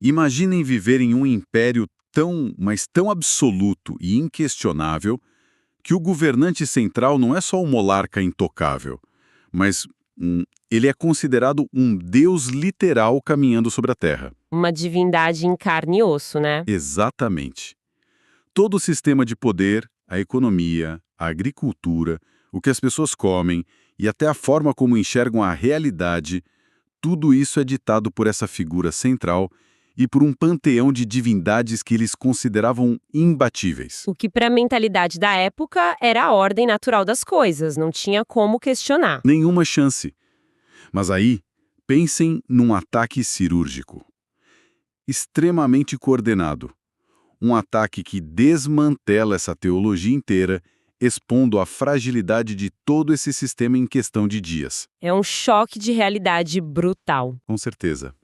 Imaginem viver em um império tão, mas tão absoluto e inquestionável que o governante central não é só um monarca intocável, mas ele é considerado um deus literal caminhando sobre a Terra. Uma divindade em carne e osso, né? Exatamente. Todo o sistema de poder, a economia, a agricultura, o que as pessoas comem e até a forma como enxergam a realidade, tudo isso é ditado por essa figura central e por um panteão de divindades que eles consideravam imbatíveis. O que para a mentalidade da época era a ordem natural das coisas, não tinha como questionar. Nenhuma chance. Mas aí, pensem num ataque cirúrgico. Extremamente coordenado. Um ataque que desmantela essa teologia inteira, expondo a fragilidade de todo esse sistema em questão de dias. É um choque de realidade brutal. Com certeza.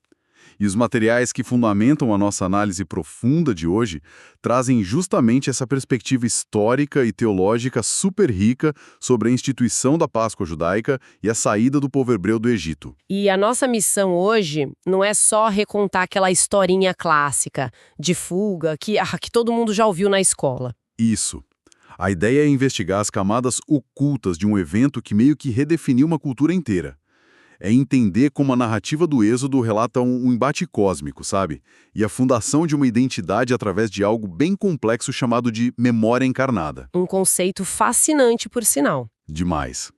E os materiais que fundamentam a nossa análise profunda de hoje trazem justamente essa perspectiva histórica e teológica super rica sobre a instituição da Páscoa judaica e a saída do povo hebreu do Egito. E a nossa missão hoje não é só recontar aquela historinha clássica de fuga que todo mundo já ouviu na escola. Isso. A ideia é investigar as camadas ocultas de um evento que meio que redefiniu uma cultura inteira. É entender como a narrativa do Êxodo relata um embate cósmico, sabe? E a fundação de uma identidade através de algo bem complexo chamado de memória encarnada. Um conceito fascinante, por sinal. Demais.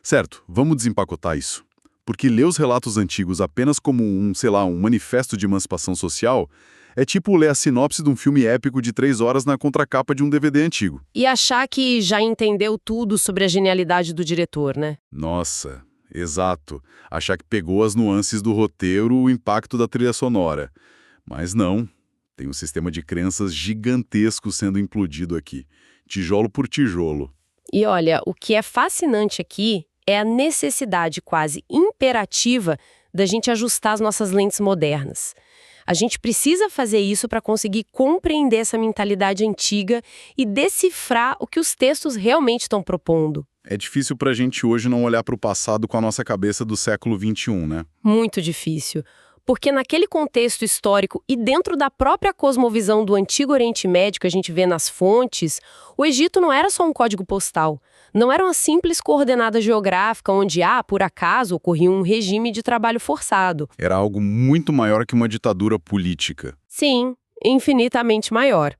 Certo, vamos desempacotar isso. Porque ler os relatos antigos apenas como um manifesto de emancipação social é tipo ler a sinopse de um filme épico de 3 horas na contracapa de um DVD antigo. E achar que já entendeu tudo sobre a genialidade do diretor, né? Nossa, exato. Achar que pegou as nuances do roteiro, o impacto da trilha sonora. Mas não. Tem um sistema de crenças gigantesco sendo implodido aqui. Tijolo por tijolo. E olha, o que é fascinante aqui é a necessidade quase imperativa da gente ajustar as nossas lentes modernas. A gente precisa fazer isso para conseguir compreender essa mentalidade antiga e decifrar o que os textos realmente estão propondo. É difícil pra gente hoje não olhar para o passado com a nossa cabeça do século XXI, né? Muito difícil. Porque naquele contexto histórico e dentro da própria cosmovisão do Antigo Oriente Médio que a gente vê nas fontes, o Egito não era só um código postal. Não era uma simples coordenada geográfica onde, por acaso, ocorria um regime de trabalho forçado. Era algo muito maior que uma ditadura política. Sim, infinitamente maior.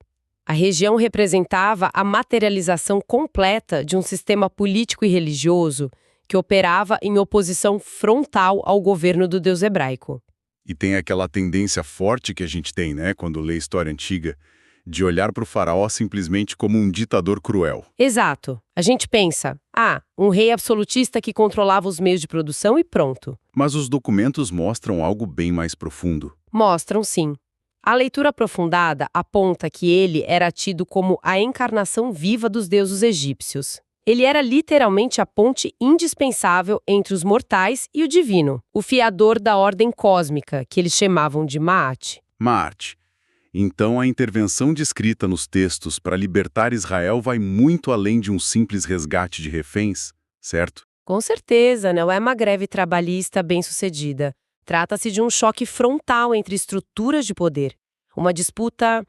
A região representava a materialização completa de um sistema político e religioso que operava em oposição frontal ao governo do Deus hebraico. E tem aquela tendência forte que a gente tem, né, quando lê história antiga, de olhar para o faraó simplesmente como um ditador cruel. Exato. A gente pensa, um rei absolutista que controlava os meios de produção e pronto. Mas os documentos mostram algo bem mais profundo. Mostram, sim. A leitura aprofundada aponta que ele era tido como a encarnação viva dos deuses egípcios. Ele era literalmente a ponte indispensável entre os mortais e o divino, o fiador da ordem cósmica, que eles chamavam de Maat. Maat. Então a intervenção descrita nos textos para libertar Israel vai muito além de um simples resgate de reféns, certo? Com certeza, não é uma greve trabalhista bem-sucedida. Trata-se de um choque frontal entre estruturas de poder. Uma disputa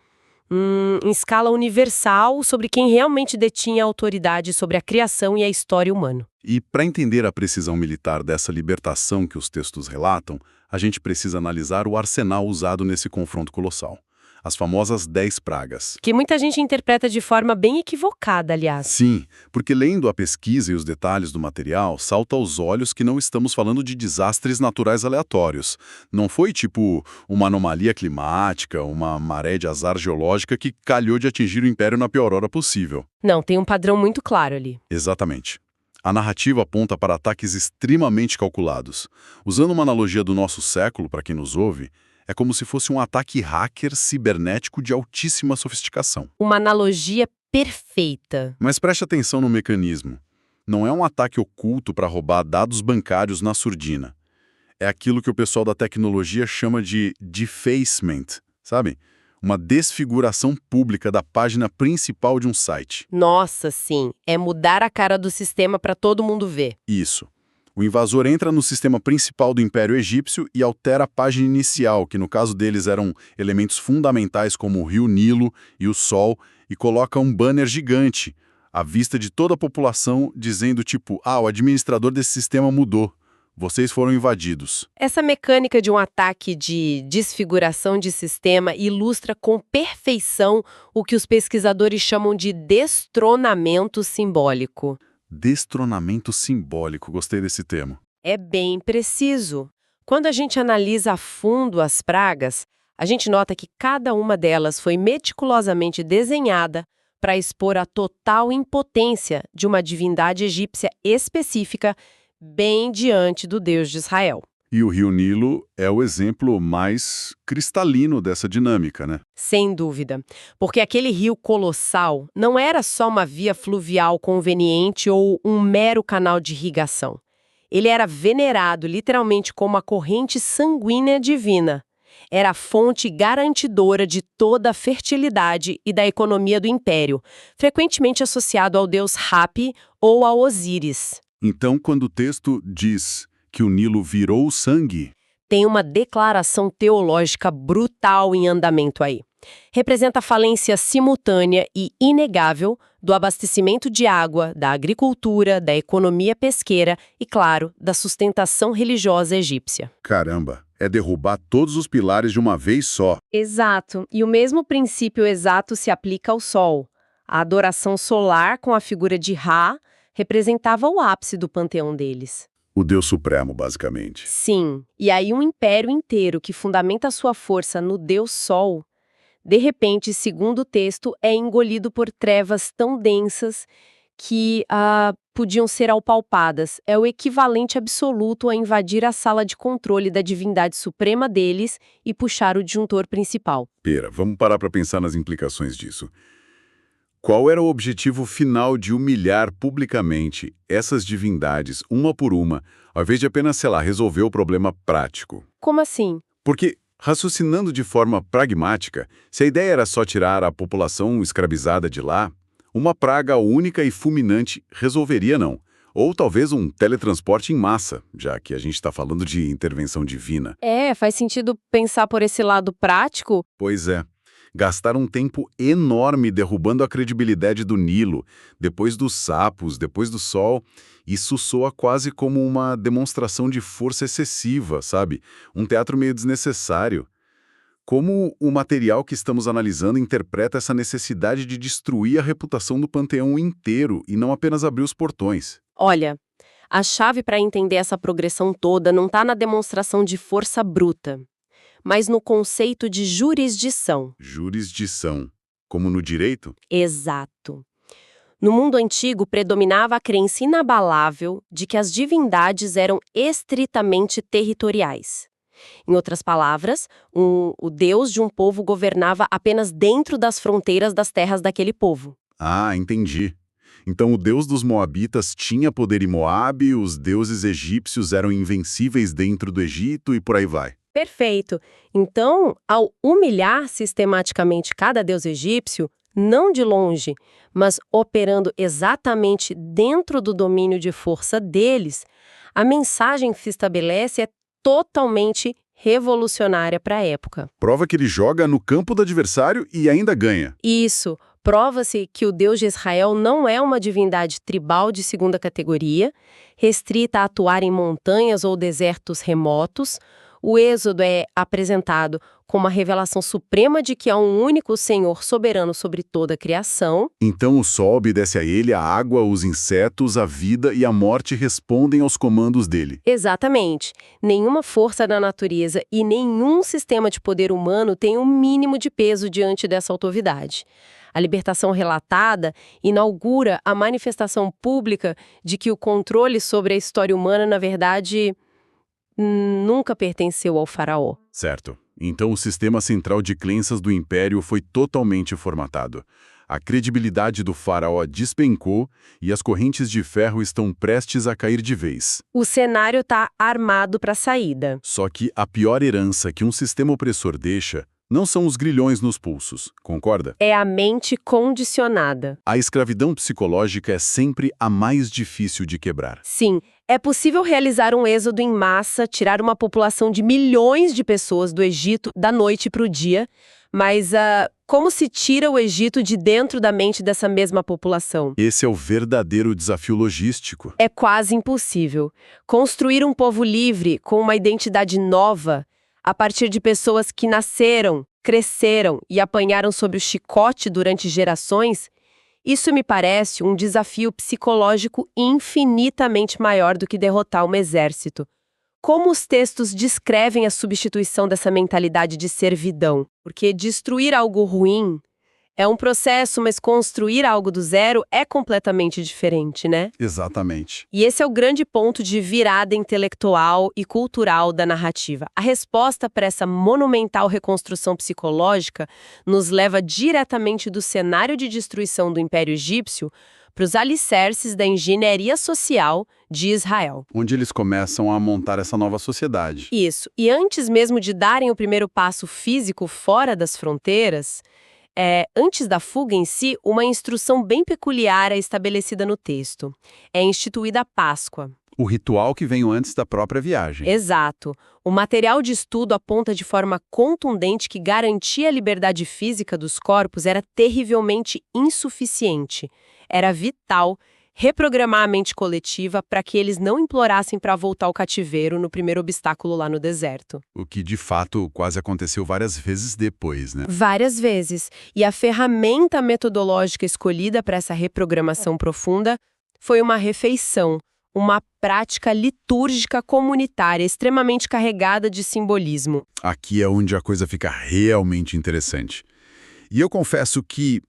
em escala universal sobre quem realmente detinha a autoridade sobre a criação e a história humana. E para entender a precisão militar dessa libertação que os textos relatam, a gente precisa analisar o arsenal usado nesse confronto colossal. As famosas 10 pragas. Que muita gente interpreta de forma bem equivocada, aliás. Sim, porque lendo a pesquisa e os detalhes do material, salta aos olhos que não estamos falando de desastres naturais aleatórios. Não foi tipo uma anomalia climática, uma maré de azar geológica que calhou de atingir o império na pior hora possível. Não, tem um padrão muito claro ali. Exatamente. A narrativa aponta para ataques extremamente calculados. Usando uma analogia do nosso século, para quem nos ouve, é como se fosse um ataque hacker cibernético de altíssima sofisticação. Uma analogia perfeita. Mas preste atenção no mecanismo. Não é um ataque oculto para roubar dados bancários na surdina. É aquilo que o pessoal da tecnologia chama de defacement, sabe? Uma desfiguração pública da página principal de um site. Nossa, sim. É mudar a cara do sistema para todo mundo ver. Isso. O invasor entra no sistema principal do Império Egípcio e altera a página inicial, que no caso deles eram elementos fundamentais como o rio Nilo e o Sol, e coloca um banner gigante à vista de toda a população, dizendo tipo, o administrador desse sistema mudou, vocês foram invadidos. Essa mecânica de um ataque de desfiguração de sistema ilustra com perfeição o que os pesquisadores chamam de destronamento simbólico. Destronamento simbólico, gostei desse termo. É bem preciso. Quando a gente analisa a fundo as pragas, a gente nota que cada uma delas foi meticulosamente desenhada para expor a total impotência de uma divindade egípcia específica bem diante do Deus de Israel. E o rio Nilo é o exemplo mais cristalino dessa dinâmica, né? Sem dúvida, porque aquele rio colossal não era só uma via fluvial conveniente ou um mero canal de irrigação. Ele era venerado literalmente como a corrente sanguínea divina. Era a fonte garantidora de toda a fertilidade e da economia do império, frequentemente associado ao deus Hapi ou a Osíris. Então, quando o texto diz que o Nilo virou sangue, tem uma declaração teológica brutal em andamento aí. Representa a falência simultânea e inegável do abastecimento de água, da agricultura, da economia pesqueira e, claro, da sustentação religiosa egípcia. caramba, é derrubar todos os pilares de uma vez só. Exato, e o mesmo princípio exato se aplica ao Sol. A adoração solar com a figura de Ra representava o ápice do panteão deles. O Deus Supremo, basicamente. Sim, e aí um império inteiro que fundamenta sua força no Deus Sol, de repente, segundo o texto, é engolido por trevas tão densas que podiam ser apalpadas. É o equivalente absoluto a invadir a sala de controle da divindade suprema deles e puxar o disjuntor principal. Pera, vamos parar para pensar nas implicações disso. Qual era o objetivo final de humilhar publicamente essas divindades, uma por uma, ao invés de apenas, sei lá, resolver o problema prático? Como assim? Porque, raciocinando de forma pragmática, se a ideia era só tirar a população escravizada de lá, uma praga única e fulminante resolveria não. Ou talvez um teletransporte em massa, já que a gente está falando de intervenção divina. Faz sentido pensar por esse lado prático? Pois é. Gastaram um tempo enorme derrubando a credibilidade do Nilo, depois dos sapos, depois do Sol. Isso soa quase como uma demonstração de força excessiva, sabe? Um teatro meio desnecessário. Como o material que estamos analisando interpreta essa necessidade de destruir a reputação do panteão inteiro e não apenas abrir os portões? Olha, a chave para entender essa progressão toda não está na demonstração de força bruta, mas no conceito de jurisdição. Jurisdição. Como no direito? Exato. No mundo antigo, predominava a crença inabalável de que as divindades eram estritamente territoriais. Em outras palavras, o deus de um povo governava apenas dentro das fronteiras das terras daquele povo. Ah, entendi. Então o deus dos moabitas tinha poder em Moabe, os deuses egípcios eram invencíveis dentro do Egito e por aí vai. Perfeito. Então, ao humilhar sistematicamente cada deus egípcio, não de longe, mas operando exatamente dentro do domínio de força deles, a mensagem que se estabelece é totalmente revolucionária para a época. Prova que ele joga no campo do adversário e ainda ganha. Isso. Prova-se que o Deus de Israel não é uma divindade tribal de segunda categoria, restrita a atuar em montanhas ou desertos remotos. O Êxodo é apresentado como a revelação suprema de que há um único Senhor soberano sobre toda a criação. Então o sol obedece a ele, a água, os insetos, a vida e a morte respondem aos comandos dele. Exatamente. Nenhuma força da natureza e nenhum sistema de poder humano tem um mínimo de peso diante dessa autoridade. A libertação relatada inaugura a manifestação pública de que o controle sobre a história humana, na verdade, nunca pertenceu ao faraó. Certo. Então o sistema central de crenças do império foi totalmente formatado. A credibilidade do faraó despencou e as correntes de ferro estão prestes a cair de vez. O cenário está armado para a saída. Só que a pior herança que um sistema opressor deixa não são os grilhões nos pulsos, concorda? É a mente condicionada. A escravidão psicológica é sempre a mais difícil de quebrar. Sim, É possível realizar um êxodo em massa, tirar uma população de milhões de pessoas do Egito da noite para o dia, mas como se tira o Egito de dentro da mente dessa mesma população? Esse é o verdadeiro desafio logístico. É quase impossível. Construir um povo livre, com uma identidade nova, a partir de pessoas que nasceram, cresceram e apanharam sob o chicote durante gerações, isso me parece um desafio psicológico infinitamente maior do que derrotar um exército. Como os textos descrevem a substituição dessa mentalidade de servidão? Porque destruir algo ruim é um processo, mas construir algo do zero é completamente diferente, né? Exatamente. E esse é o grande ponto de virada intelectual e cultural da narrativa. A resposta para essa monumental reconstrução psicológica nos leva diretamente do cenário de destruição do Império Egípcio para os alicerces da engenharia social de Israel. Onde eles começam a montar essa nova sociedade. Isso. E antes mesmo de darem o primeiro passo físico fora das fronteiras, antes da fuga em si, uma instrução bem peculiar é estabelecida no texto. É instituída a Páscoa. O ritual que veio antes da própria viagem. Exato. O material de estudo aponta de forma contundente que garantir a liberdade física dos corpos era terrivelmente insuficiente. Era vital reprogramar a mente coletiva para que eles não implorassem para voltar ao cativeiro no primeiro obstáculo lá no deserto. O que, de fato, quase aconteceu várias vezes depois, né? Várias vezes. E a ferramenta metodológica escolhida para essa reprogramação profunda foi uma refeição, uma prática litúrgica comunitária extremamente carregada de simbolismo. Aqui é onde a coisa fica realmente interessante. E eu confesso que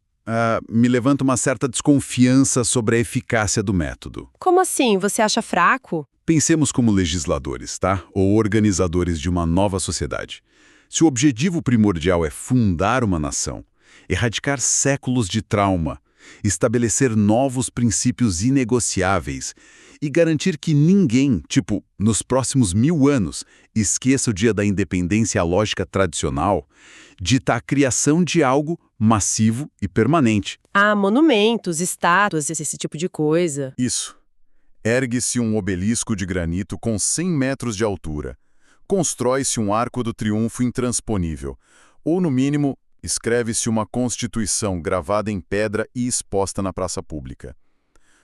me levanta uma certa desconfiança sobre a eficácia do método. Como assim? Você acha fraco? Pensemos como legisladores, tá? Ou organizadores de uma nova sociedade. Se o objetivo primordial é fundar uma nação, erradicar séculos de trauma, estabelecer novos princípios inegociáveis e garantir que ninguém, nos próximos 1000 anos, esqueça o dia da independência lógica tradicional, dita a criação de algo massivo e permanente. Monumentos, estátuas, esse tipo de coisa. Isso. Ergue-se um obelisco de granito com 100 metros de altura. Constrói-se um arco do triunfo intransponível. Ou, no mínimo, escreve-se uma constituição gravada em pedra e exposta na praça pública.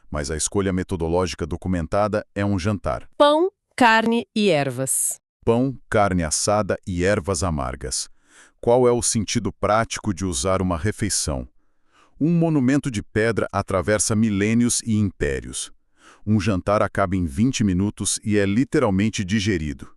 Mas a escolha metodológica documentada é um jantar. Pão, carne e ervas. Pão, carne assada e ervas amargas. Qual é o sentido prático de usar uma refeição? Um monumento de pedra atravessa milênios e impérios. Um jantar acaba em 20 minutos e é literalmente digerido.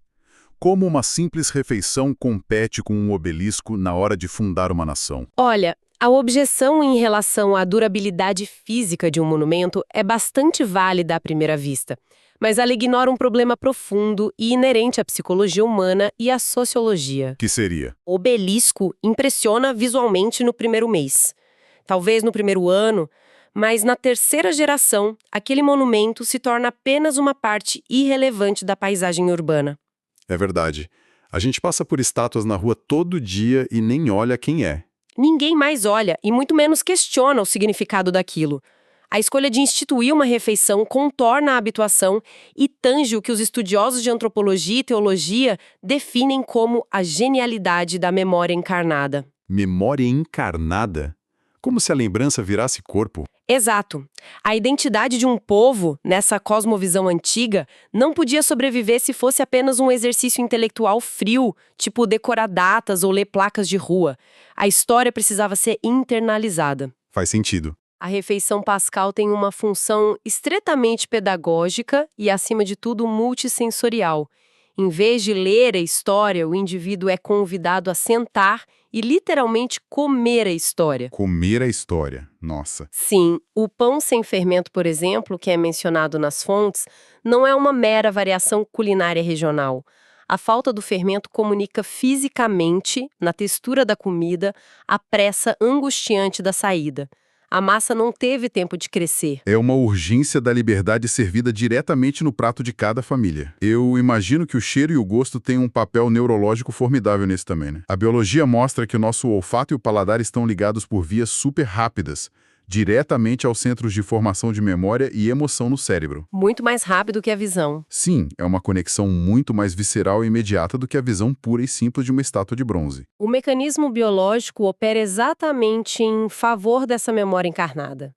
Como uma simples refeição compete com um obelisco na hora de fundar uma nação? Olha, a objeção em relação à durabilidade física de um monumento é bastante válida à primeira vista, mas ela ignora um problema profundo e inerente à psicologia humana e à sociologia. Que seria? O obelisco impressiona visualmente no primeiro mês, talvez no primeiro ano, mas na terceira geração, aquele monumento se torna apenas uma parte irrelevante da paisagem urbana. É verdade. A gente passa por estátuas na rua todo dia e nem olha quem é. Ninguém mais olha e muito menos questiona o significado daquilo. A escolha de instituir uma refeição contorna a habituação e tange o que os estudiosos de antropologia e teologia definem como a genialidade da memória encarnada. Memória encarnada? Como se a lembrança virasse corpo. Exato. A identidade de um povo, nessa cosmovisão antiga, não podia sobreviver se fosse apenas um exercício intelectual frio, tipo decorar datas ou ler placas de rua. A história precisava ser internalizada. Faz sentido. A refeição pascal tem uma função estritamente pedagógica e, acima de tudo, multissensorial. Em vez de ler a história, o indivíduo é convidado a sentar e literalmente comer a história. Comer a história, nossa. Sim, o pão sem fermento, por exemplo, que é mencionado nas fontes, não é uma mera variação culinária regional. A falta do fermento comunica fisicamente, na textura da comida, a pressa angustiante da saída. A massa não teve tempo de crescer. É uma urgência da liberdade servida diretamente no prato de cada família. Eu imagino que o cheiro e o gosto têm um papel neurológico formidável nisso também, né? A biologia mostra que o nosso olfato e o paladar estão ligados por vias super rápidas, diretamente aos centros de formação de memória e emoção no cérebro. Muito mais rápido que a visão. Sim, é uma conexão muito mais visceral e imediata do que a visão pura e simples de uma estátua de bronze. O mecanismo biológico opera exatamente em favor dessa memória encarnada.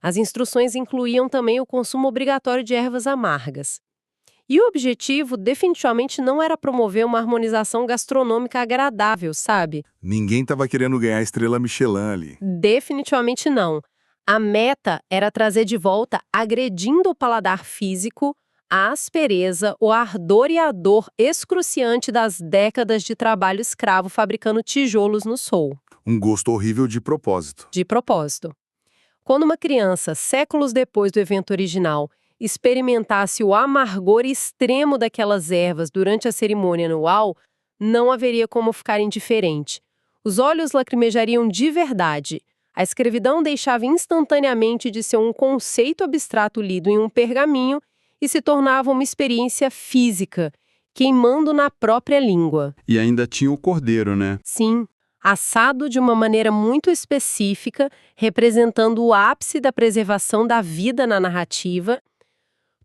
As instruções incluíam também o consumo obrigatório de ervas amargas. E o objetivo definitivamente não era promover uma harmonização gastronômica agradável, sabe? Ninguém estava querendo ganhar a estrela Michelin ali. Definitivamente não. A meta era trazer de volta, agredindo o paladar físico, a aspereza, o ardor e a dor excruciante das décadas de trabalho escravo fabricando tijolos no Sul. Um gosto horrível de propósito. De propósito. Quando uma criança, séculos depois do evento original, experimentasse o amargor extremo daquelas ervas durante a cerimônia anual, não haveria como ficar indiferente. Os olhos lacrimejariam de verdade. A escravidão deixava instantaneamente de ser um conceito abstrato lido em um pergaminho e se tornava uma experiência física, queimando na própria língua. E ainda tinha o cordeiro, né? Sim, assado de uma maneira muito específica, representando o ápice da preservação da vida na narrativa.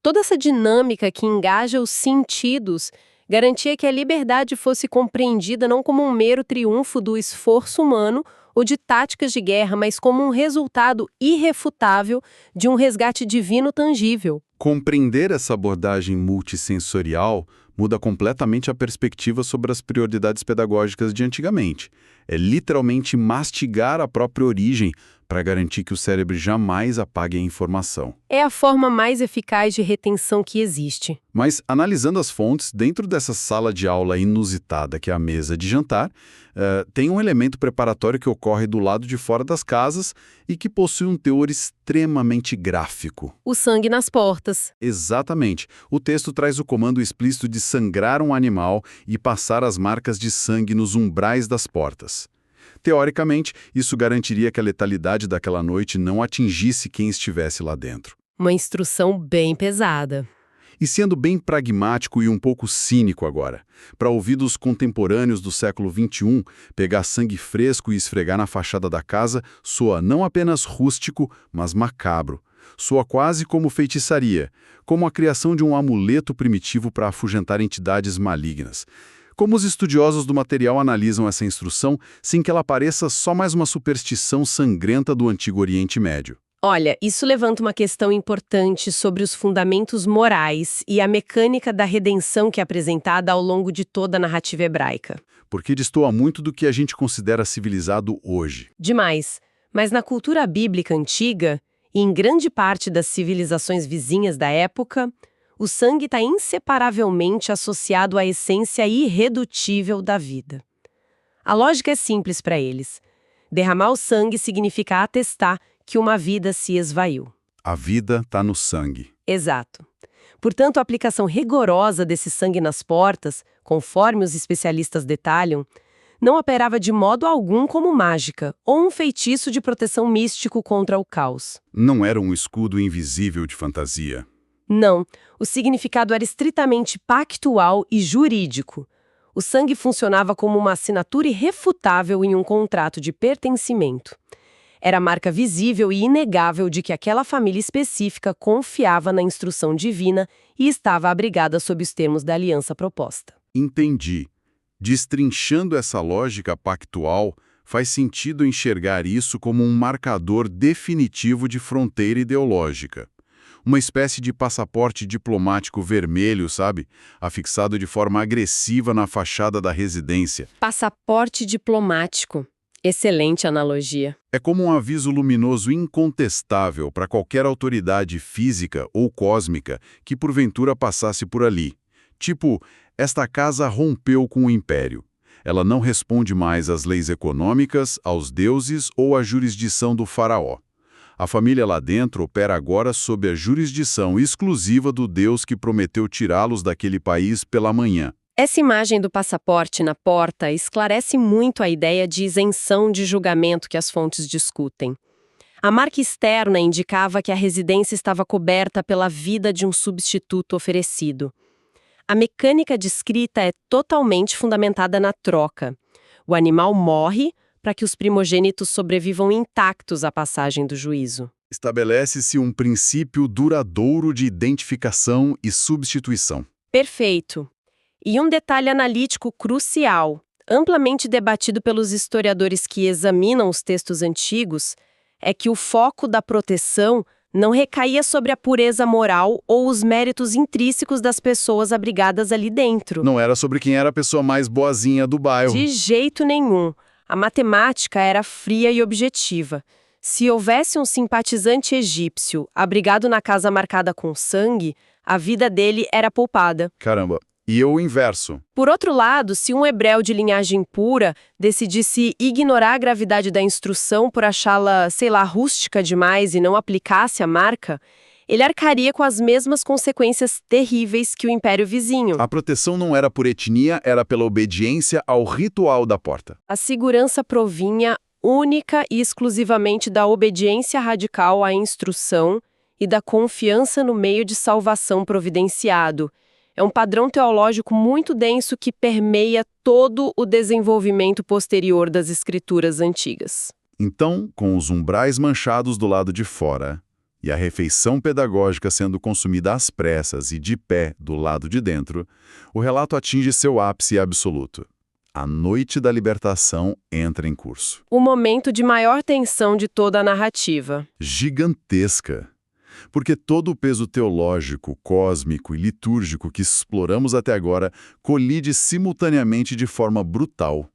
Toda essa dinâmica que engaja os sentidos garantia que a liberdade fosse compreendida não como um mero triunfo do esforço humano ou de táticas de guerra, mas como um resultado irrefutável de um resgate divino tangível. Compreender essa abordagem multissensorial muda completamente a perspectiva sobre as prioridades pedagógicas de antigamente. É literalmente mastigar a própria origem para garantir que o cérebro jamais apague a informação. É a forma mais eficaz de retenção que existe. Mas, analisando as fontes, dentro dessa sala de aula inusitada que é a mesa de jantar, tem um elemento preparatório que ocorre do lado de fora das casas e que possui um teor extremamente gráfico. O sangue nas portas. Exatamente. O texto traz o comando explícito de sangrar um animal e passar as marcas de sangue nos umbrais das portas. Teoricamente, isso garantiria que a letalidade daquela noite não atingisse quem estivesse lá dentro. Uma instrução bem pesada. E sendo bem pragmático e um pouco cínico agora, para ouvidos contemporâneos do século XXI, pegar sangue fresco e esfregar na fachada da casa soa não apenas rústico, mas macabro. Soa quase como feitiçaria, como a criação de um amuleto primitivo para afugentar entidades malignas. Como os estudiosos do material analisam essa instrução sem que ela pareça só mais uma superstição sangrenta do Antigo Oriente Médio? Olha, isso levanta uma questão importante sobre os fundamentos morais e a mecânica da redenção que é apresentada ao longo de toda a narrativa hebraica. Porque destoa muito do que a gente considera civilizado hoje. Demais. Mas na cultura bíblica antiga, e em grande parte das civilizações vizinhas da época, o sangue está inseparavelmente associado à essência irredutível da vida. A lógica é simples para eles. Derramar o sangue significa atestar que uma vida se esvaiu. A vida está no sangue. Exato. Portanto, a aplicação rigorosa desse sangue nas portas, conforme os especialistas detalham, não operava de modo algum como mágica ou um feitiço de proteção místico contra o caos. Não era um escudo invisível de fantasia. Não, o significado era estritamente pactual e jurídico. O sangue funcionava como uma assinatura irrefutável em um contrato de pertencimento. Era a marca visível e inegável de que aquela família específica confiava na instrução divina e estava abrigada sob os termos da aliança proposta. Entendi. Destrinchando essa lógica pactual, faz sentido enxergar isso como um marcador definitivo de fronteira ideológica. Uma espécie de passaporte diplomático vermelho, sabe? Afixado de forma agressiva na fachada da residência. Passaporte diplomático. Excelente analogia. É como um aviso luminoso incontestável para qualquer autoridade física ou cósmica que porventura passasse por ali. Tipo, esta casa rompeu com o império. Ela não responde mais às leis econômicas, aos deuses ou à jurisdição do faraó. A família lá dentro opera agora sob a jurisdição exclusiva do Deus que prometeu tirá-los daquele país pela manhã. Essa imagem do passaporte na porta esclarece muito a ideia de isenção de julgamento que as fontes discutem. A marca externa indicava que a residência estava coberta pela vida de um substituto oferecido. A mecânica descrita é totalmente fundamentada na troca. O animal morre, para que os primogênitos sobrevivam intactos à passagem do juízo. Estabelece-se um princípio duradouro de identificação e substituição. Perfeito. E um detalhe analítico crucial, amplamente debatido pelos historiadores que examinam os textos antigos, é que o foco da proteção não recaía sobre a pureza moral ou os méritos intrínsecos das pessoas abrigadas ali dentro. Não era sobre quem era a pessoa mais boazinha do bairro. De jeito nenhum. A matemática era fria e objetiva. Se houvesse um simpatizante egípcio abrigado na casa marcada com sangue, a vida dele era poupada. Caramba. E o inverso. Por outro lado, se um hebreu de linhagem pura decidisse ignorar a gravidade da instrução por achá-la, sei lá, rústica demais e não aplicasse a marca, ele arcaria com as mesmas consequências terríveis que o império vizinho. A proteção não era por etnia, era pela obediência ao ritual da porta. A segurança provinha única e exclusivamente da obediência radical à instrução e da confiança no meio de salvação providenciado. É um padrão teológico muito denso que permeia todo o desenvolvimento posterior das escrituras antigas. Então, com os umbrais manchados do lado de fora e a refeição pedagógica sendo consumida às pressas e de pé do lado de dentro, o relato atinge seu ápice absoluto. A noite da libertação entra em curso. O momento de maior tensão de toda a narrativa. Gigantesca. Porque todo o peso teológico, cósmico e litúrgico que exploramos até agora colide simultaneamente de forma brutal.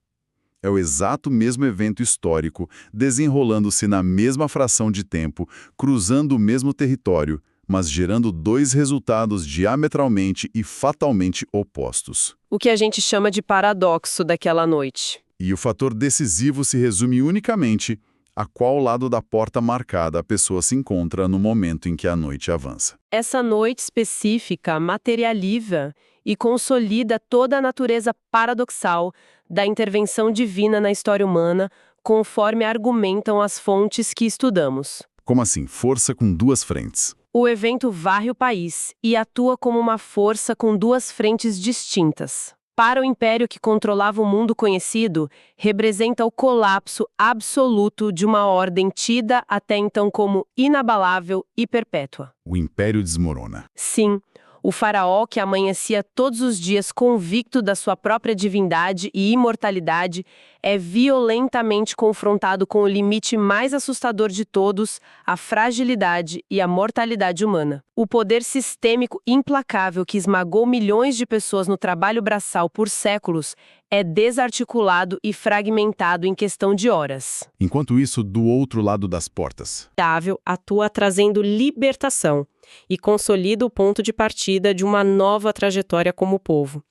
É o exato mesmo evento histórico, desenrolando-se na mesma fração de tempo, cruzando o mesmo território, mas gerando dois resultados diametralmente e fatalmente opostos. O que a gente chama de paradoxo daquela noite. E o fator decisivo se resume unicamente a qual lado da porta marcada a pessoa se encontra no momento em que a noite avança. Essa noite específica materializa e consolida toda a natureza paradoxal da intervenção divina na história humana, conforme argumentam as fontes que estudamos. Como assim? Força com duas frentes. O evento varre o país e atua como uma força com duas frentes distintas. Para o império que controlava o mundo conhecido, representa o colapso absoluto de uma ordem tida até então como inabalável e perpétua. O império desmorona. Sim, o faraó que amanhecia todos os dias convicto da sua própria divindade e imortalidade é violentamente confrontado com o limite mais assustador de todos, a fragilidade e a mortalidade humana. O poder sistêmico implacável que esmagou milhões de pessoas no trabalho braçal por séculos é desarticulado e fragmentado em questão de horas. Enquanto isso, do outro lado das portas. Dável atua trazendo libertação e consolida o ponto de partida de uma nova trajetória como povo.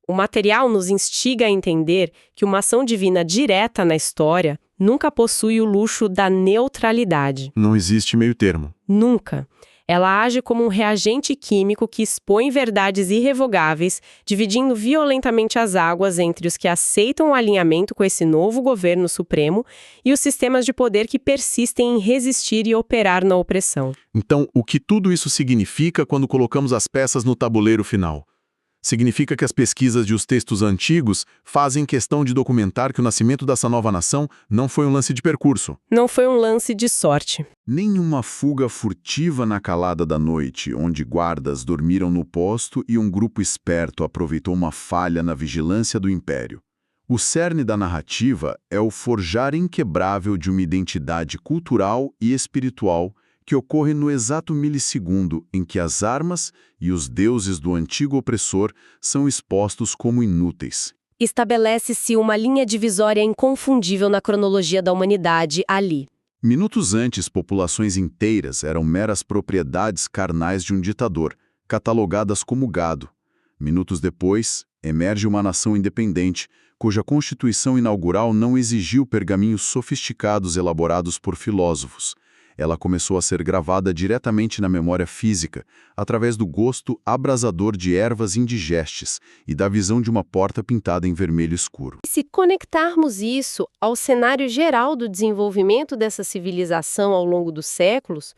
O material nos instiga a entender que uma ação divina direta na história nunca possui o luxo da neutralidade. Não existe meio termo. Nunca. Ela age como um reagente químico que expõe verdades irrevogáveis, dividindo violentamente as águas entre os que aceitam o alinhamento com esse novo governo supremo e os sistemas de poder que persistem em resistir e operar na opressão. Então, o que tudo isso significa quando colocamos as peças no tabuleiro final? Significa que as pesquisas de os textos antigos fazem questão de documentar que o nascimento dessa nova nação não foi um lance de percurso. Não foi um lance de sorte. Nenhuma fuga furtiva na calada da noite, onde guardas dormiram no posto e um grupo esperto aproveitou uma falha na vigilância do império. O cerne da narrativa é o forjar inquebrável de uma identidade cultural e espiritual que ocorre no exato milissegundo em que as armas e os deuses do antigo opressor são expostos como inúteis. Estabelece-se uma linha divisória inconfundível na cronologia da humanidade ali. Minutos antes, populações inteiras eram meras propriedades carnais de um ditador, catalogadas como gado. Minutos depois, emerge uma nação independente, cuja constituição inaugural não exigiu pergaminhos sofisticados elaborados por filósofos. Ela começou a ser gravada diretamente na memória física, através do gosto abrasador de ervas indigestes e da visão de uma porta pintada em vermelho escuro. Se conectarmos isso ao cenário geral do desenvolvimento dessa civilização ao longo dos séculos,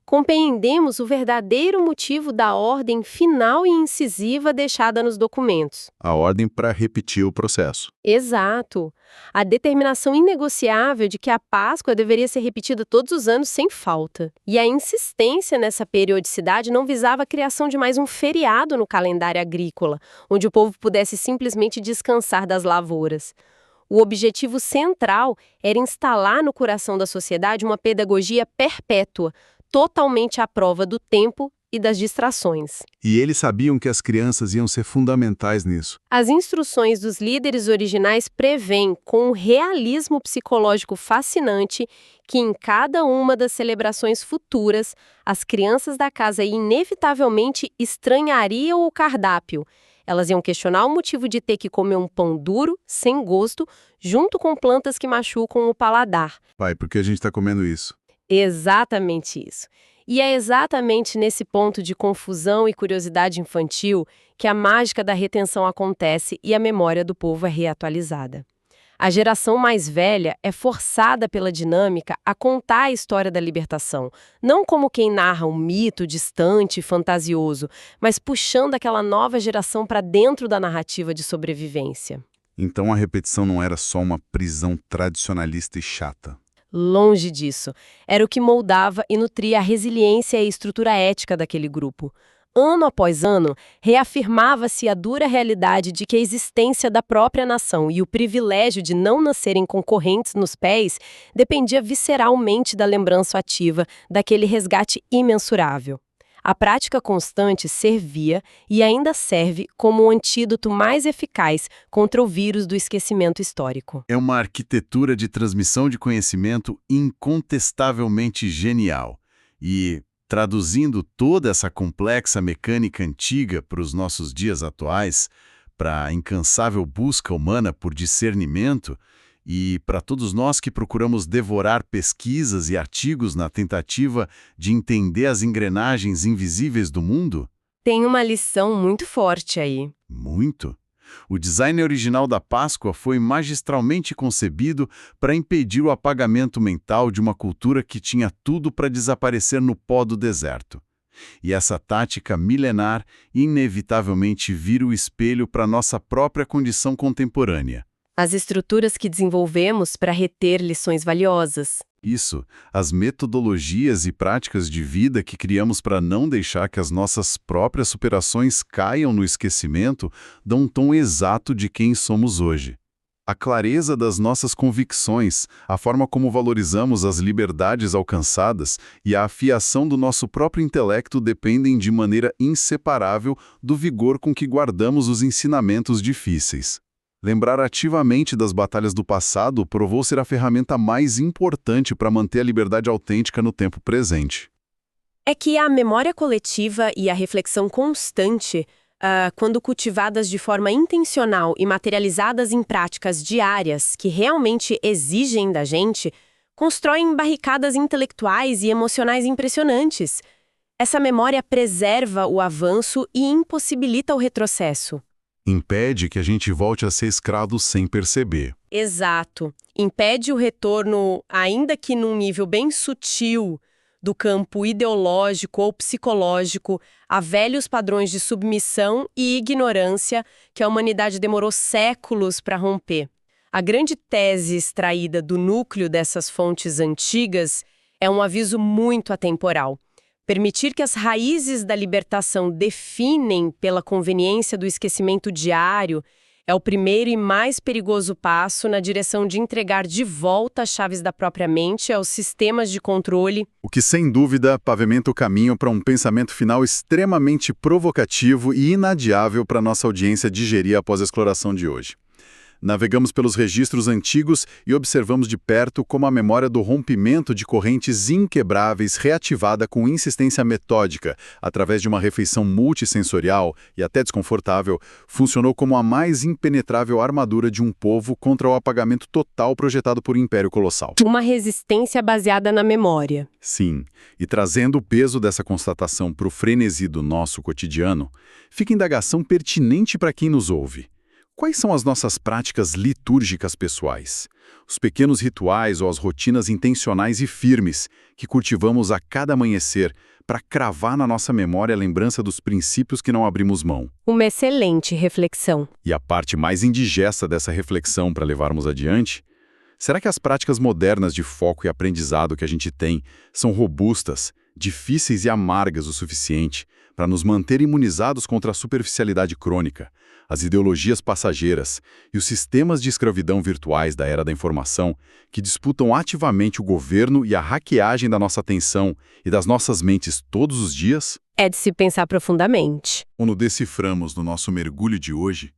compreendemos o verdadeiro motivo da ordem final e incisiva deixada nos documentos. A ordem para repetir o processo. Exato. A determinação inegociável de que a Páscoa deveria ser repetida todos os anos sem falta. E a insistência nessa periodicidade não visava a criação de mais um feriado no calendário agrícola, onde o povo pudesse simplesmente descansar das lavouras. O objetivo central era instalar no coração da sociedade uma pedagogia perpétua, totalmente à prova do tempo e das distrações. E eles sabiam que as crianças iam ser fundamentais nisso. As instruções dos líderes originais prevêem, com um realismo psicológico fascinante, que em cada uma das celebrações futuras, as crianças da casa inevitavelmente estranhariam o cardápio. Elas iam questionar o motivo de ter que comer um pão duro, sem gosto, junto com plantas que machucam o paladar. Pai, por que a gente está comendo isso? Exatamente isso. E é exatamente nesse ponto de confusão e curiosidade infantil que a mágica da retenção acontece e a memória do povo é reatualizada. A geração mais velha é forçada pela dinâmica a contar a história da libertação, não como quem narra um mito distante e fantasioso, mas puxando aquela nova geração para dentro da narrativa de sobrevivência. Então a repetição não era só uma prisão tradicionalista e chata. Longe disso. Era o que moldava e nutria a resiliência e a estrutura ética daquele grupo. Ano após ano, reafirmava-se a dura realidade de que a existência da própria nação e o privilégio de não nascerem concorrentes nos pés dependia visceralmente da lembrança ativa daquele resgate imensurável. A prática constante servia e ainda serve como um antídoto mais eficaz contra o vírus do esquecimento histórico. É uma arquitetura de transmissão de conhecimento incontestavelmente genial. E, traduzindo toda essa complexa mecânica antiga para os nossos dias atuais, para a incansável busca humana por discernimento, e para todos nós que procuramos devorar pesquisas e artigos na tentativa de entender as engrenagens invisíveis do mundo? Tem uma lição muito forte aí. Muito. O design original da Páscoa foi magistralmente concebido para impedir o apagamento mental de uma cultura que tinha tudo para desaparecer no pó do deserto. E essa tática milenar inevitavelmente vira o espelho para nossa própria condição contemporânea. As estruturas que desenvolvemos para reter lições valiosas. Isso, as metodologias e práticas de vida que criamos para não deixar que as nossas próprias superações caiam no esquecimento, dão um tom exato de quem somos hoje. A clareza das nossas convicções, a forma como valorizamos as liberdades alcançadas e a afiação do nosso próprio intelecto dependem de maneira inseparável do vigor com que guardamos os ensinamentos difíceis. Lembrar ativamente das batalhas do passado provou ser a ferramenta mais importante para manter a liberdade autêntica no tempo presente. É que a memória coletiva e a reflexão constante, quando cultivadas de forma intencional e materializadas em práticas diárias que realmente exigem da gente, constroem barricadas intelectuais e emocionais impressionantes. Essa memória preserva o avanço e impossibilita o retrocesso. Impede que a gente volte a ser escravo sem perceber. Exato. Impede o retorno, ainda que num nível bem sutil, do campo ideológico ou psicológico a velhos padrões de submissão e ignorância que a humanidade demorou séculos para romper. A grande tese extraída do núcleo dessas fontes antigas é um aviso muito atemporal. Permitir que as raízes da libertação definem pela conveniência do esquecimento diário é o primeiro e mais perigoso passo na direção de entregar de volta as chaves da própria mente aos sistemas de controle. O que, sem dúvida, pavimenta o caminho para um pensamento final extremamente provocativo e inadiável para nossa audiência digerir após a exploração de hoje. Navegamos pelos registros antigos e observamos de perto como a memória do rompimento de correntes inquebráveis reativada com insistência metódica, através de uma refeição multissensorial e até desconfortável, funcionou como a mais impenetrável armadura de um povo contra o apagamento total projetado por um império colossal. Uma resistência baseada na memória. Sim, e trazendo o peso dessa constatação para o frenesi do nosso cotidiano, fica a indagação pertinente para quem nos ouve. Quais são as nossas práticas litúrgicas pessoais? Os pequenos rituais ou as rotinas intencionais e firmes que cultivamos a cada amanhecer para cravar na nossa memória a lembrança dos princípios que não abrimos mão. Uma excelente reflexão. E a parte mais indigesta dessa reflexão para levarmos adiante? Será que as práticas modernas de foco e aprendizado que a gente tem são robustas, difíceis e amargas o suficiente para nos manter imunizados contra a superficialidade crônica, as ideologias passageiras e os sistemas de escravidão virtuais da era da informação que disputam ativamente o governo e a hackeagem da nossa atenção e das nossas mentes todos os dias? É de se pensar profundamente. Quando deciframos no nosso mergulho de hoje,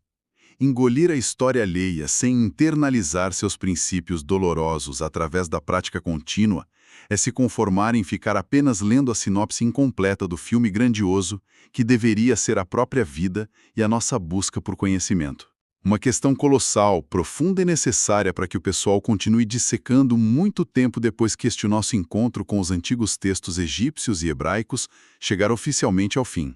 engolir a história alheia sem internalizar seus princípios dolorosos através da prática contínua é se conformar em ficar apenas lendo a sinopse incompleta do filme grandioso que deveria ser a própria vida e a nossa busca por conhecimento. Uma questão colossal, profunda e necessária para que o pessoal continue dissecando muito tempo depois que este nosso encontro com os antigos textos egípcios e hebraicos chegar oficialmente ao fim.